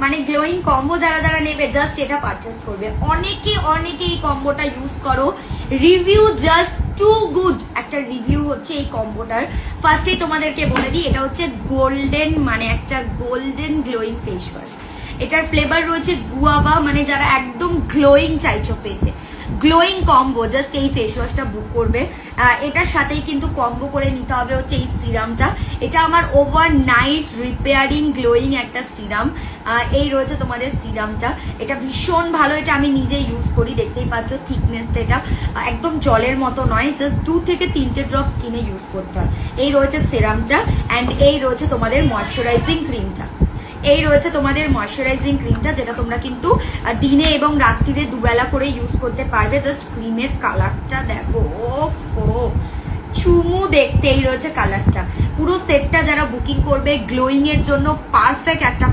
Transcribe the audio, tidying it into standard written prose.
মানে glowing combo যারা যারা নেবে জাস্ট এটা পারচেস করবে। অনেকে এই কম্বোটা ইউজ করো, রিভিউ জাস্ট টু গুড। একটা রিভিউ হচ্ছে এই কম্বোটার। ফার্স্টেই তোমাদেরকে বলে দিই, এটা হচ্ছে গোল্ডেন, মানে একটা গোল্ডেন গ্লোয়িং ফেস ওয়াশ। এটার ফ্লেভার রয়েছে গুয়াভা, মানে যারা একদম গ্লোয়িং চাইছো ফেসে, গ্লোয়িং কম্বো, জাস্ট এই ফেস ওয়াশটা বুক করবে। এটার সাথেই কিন্তু কম্বো করে নিতে হবে হচ্ছে এই সিরামটা। এটা আমার ওভার নাইট রিপেয়ারিং গ্লোয়িং একটা সিরাম। এই রয়েছে তোমাদের সিরামটা, এটা ভীষণ ভালো। এটা আমি নিজে ইউজ করি, দেখতেই পাচ্ছ থিকনেসটা। এটা একদম জলের মতো নয়, জাস্ট 2 থেকে 3টে ড্রপ স্কিনে ইউজ করতে হয়। এই রয়েছে সিরামটা, অ্যান্ড এই রয়েছে তোমাদের ময়শ্চারাইজিং ক্রিমটা। এই রয়েছে তোমাদের ময়শ্চারাইজিং ক্রিমটা, যেটা তোমরা কিন্তু দিনে এবং রাত্রিরে দুবেলা করে ইউজ করতে পারবে। জাস্ট ক্রিমের কালারটা দেখো, চুমু দেখতে। এই রয়েছে কালারটা। পুরো সেটটা যারা বুকিং করবে গ্লোয়িং এর জন্য পারফেক্ট একটা